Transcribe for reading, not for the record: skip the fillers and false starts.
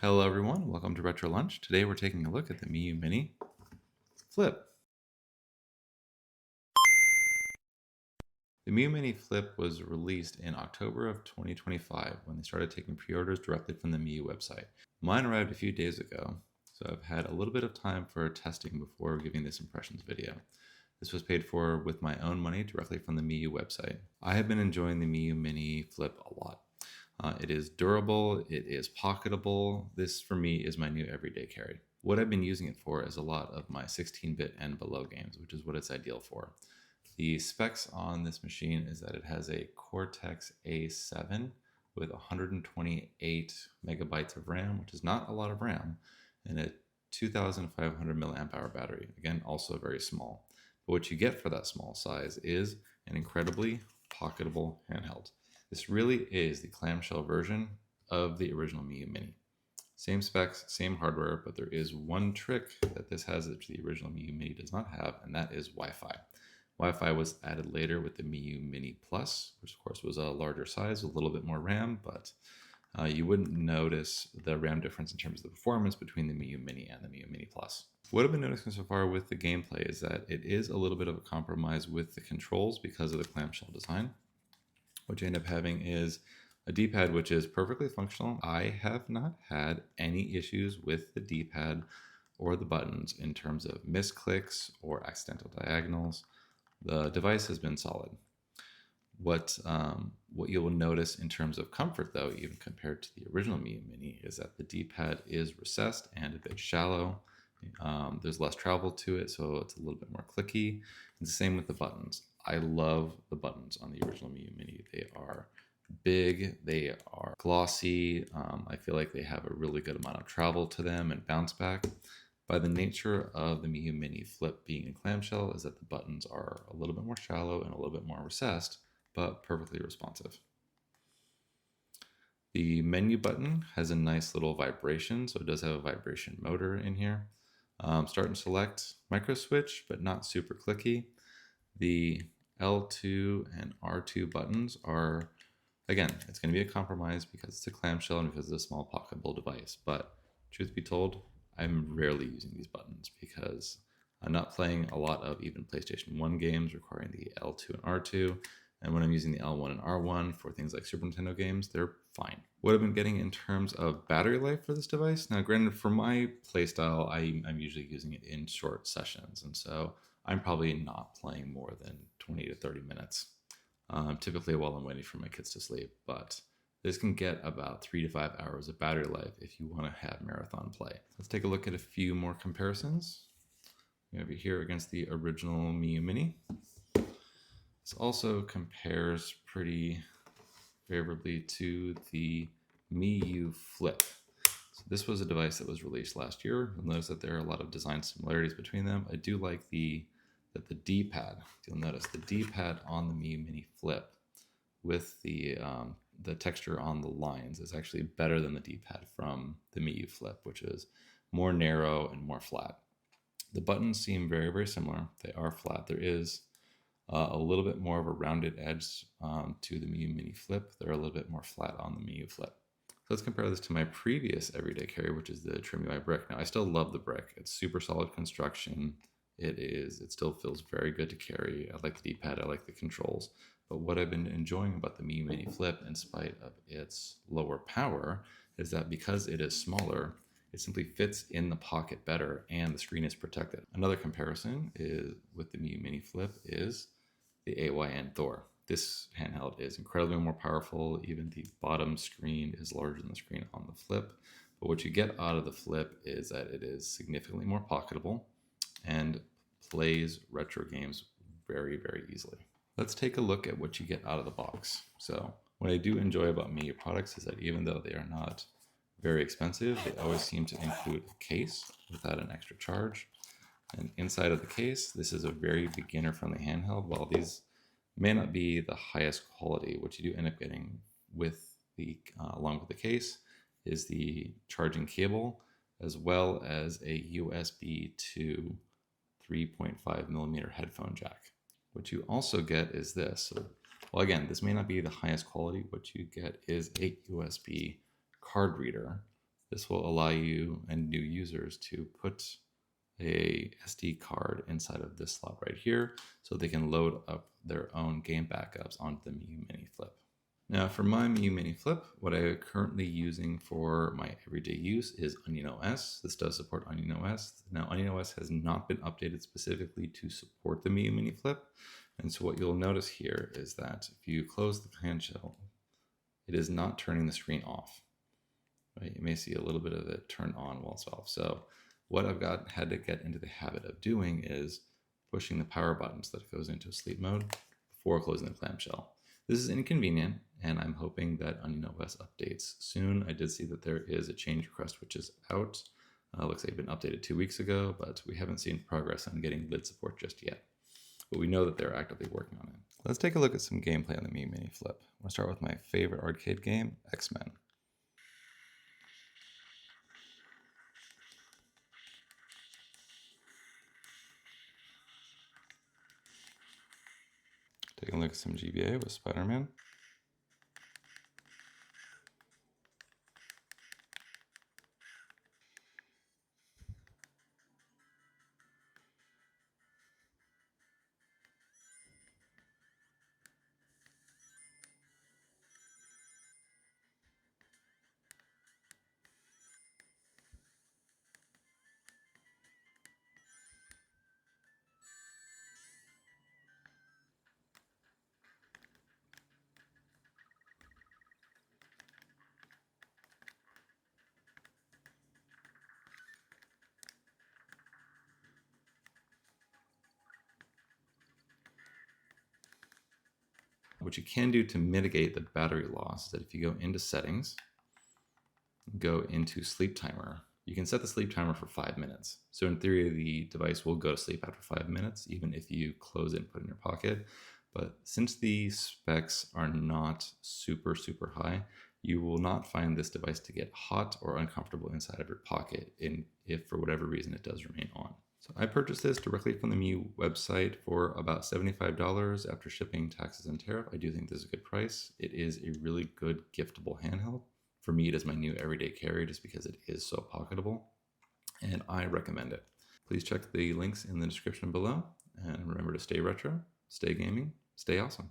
Hello everyone, welcome to Retro Lunch. Today we're taking a look at the Miyoo Mini Flip. The Miyoo Mini Flip was released in October of 2025 when they started taking pre-orders directly from the Miyoo website. Mine arrived a few days ago, so I've had a little bit of time for testing before giving this impressions video. This was paid for with my own money directly from the Miyoo website. I have been enjoying the Miyoo Mini Flip a lot. It is durable, it is pocketable. This for me is my new everyday carry. What I've been using it for is a lot of my 16-bit and below games, which is what it's ideal for. The specs on this machine is that it has a Cortex A7 with 128 megabytes of RAM, which is not a lot of RAM, and a 2,500 milliamp hour battery. Again, also very small. But what you get for that small size is an incredibly pocketable handheld. This really is the clamshell version of the original Miyoo Mini. Same specs, same hardware, but there is one trick that this has that the original Miyoo Mini does not have, and that is Wi-Fi. Wi-Fi was added later with the Miyoo Mini Plus, which of course was a larger size, with a little bit more RAM, but you wouldn't notice the RAM difference in terms of the performance between the Miyoo Mini and the Miyoo Mini Plus. What I've been noticing so far with the gameplay is that it is a little bit of a compromise with the controls because of the clamshell design. What you end up having is a D-pad which is perfectly functional. I have not had any issues with the D-pad or the buttons in terms of misclicks or accidental diagonals. The device has been solid. What you will notice in terms of comfort, though, even compared to the original Miyoo Mini, is that the D-pad is recessed and a bit shallow. There's less travel to it, so it's a little bit more clicky. And the same with the buttons. I love the buttons on the original Miyoo Mini. They are big, they are glossy. I feel like they have a really good amount of travel to them and bounce back. By the nature of the Miyoo Mini Flip being in clamshell is that the buttons are a little bit more shallow and a little bit more recessed, but perfectly responsive. The menu button has a nice little vibration, so it does have a vibration motor in here. Start and select micro switch, but not super clicky. The L2 and R2 buttons are, again, it's going to be a compromise because it's a clamshell and because it's a small pocketable device. But truth be told, I'm rarely using these buttons because I'm not playing a lot of even PlayStation 1 games requiring the L2 and R2. And when I'm using the L1 and R1 for things like Super Nintendo games, they're fine. What I've been getting in terms of battery life for this device, now granted for my playstyle, I'm usually using it in short sessions. And so I'm probably not playing more than 20 to 30 minutes, typically while I'm waiting for my kids to sleep. But this can get about 3 to 5 hours of battery life if you want to have marathon play. Let's take a look at a few more comparisons. Over here against the original Miyoo Mini. This also compares pretty favorably to the Miyoo Flip. So this was a device that was released last year. You'll notice that there are a lot of design similarities between them. I do like that the D-pad, you'll notice the D-pad on the Miyoo Mini Flip with the texture on the lines is actually better than the D-pad from the Miyoo Flip, which is more narrow and more flat. The buttons seem very, very similar. They are flat. There is a little bit more of a rounded edge to the Miyoo Mini Flip. They're a little bit more flat on the Miyoo Flip. So let's compare this to my previous everyday carry, which is the Trim UI brick. Now I still love the brick. It's super solid construction. It still feels very good to carry. I like the D-pad, I like the controls. But what I've been enjoying about the Miyoo Mini Flip, in spite of its lower power, is that because it is smaller, it simply fits in the pocket better and the screen is protected. Another comparison is with the Miyoo Mini Flip is the AYN Thor. This handheld is incredibly more powerful. Even the bottom screen is larger than the screen on the Flip. But what you get out of the Flip is that it is significantly more pocketable and plays retro games very, very easily. Let's take a look at what you get out of the box. So what I do enjoy about Miyoo products is that even though they are not very expensive, they always seem to include a case without an extra charge. And inside of the case, this is a very beginner-friendly handheld. While these may not be the highest quality, what you do end up getting with along with the case is the charging cable, as well as a USB to 3.5 millimeter headphone jack. What you also get is this. So, well, again, this may not be the highest quality. What you get is a USB card reader This will allow you and new users to put a SD card inside of this slot right here so they can load up their own game backups onto the Miyoo Mini Flip. Now for my Miyoo Mini Flip, what I'm currently using for my everyday use is OnionOS. This does support OnionOS. Now OnionOS has not been updated specifically to support the Miyoo Mini Flip. And so what you'll notice here is that if you close the handheld, it is not turning the screen off. Right? You may see a little bit of it turn on while it's off. So what I've had to get into the habit of doing is pushing the power button so that it goes into sleep mode before closing the clamshell. This is inconvenient, and I'm hoping that OnionOS updates soon. I did see that there is a change request which is out. Looks like it's been updated 2 weeks ago, but we haven't seen progress on getting lid support just yet. But we know that they're actively working on it. Let's take a look at some gameplay on the Miyoo Mini Flip. I'll start with my favorite arcade game, X-Men. Taking a look at some GBA with Spider-Man. What you can do to mitigate the battery loss is that if you go into settings, go into sleep timer, you can set the sleep timer for 5 minutes. So in theory, the device will go to sleep after 5 minutes, even if you close it and put it in your pocket. But since the specs are not super high, you will not find this device to get hot or uncomfortable inside of your pocket if for whatever reason it does remain on. So I purchased this directly from the Miyoo website for about $75 after shipping, taxes, and tariff. I do think this is a good price. It is a really good giftable handheld. For me, it is my new everyday carry just because it is so pocketable, and I recommend it. Please check the links in the description below, and remember to stay retro, stay gaming, stay awesome.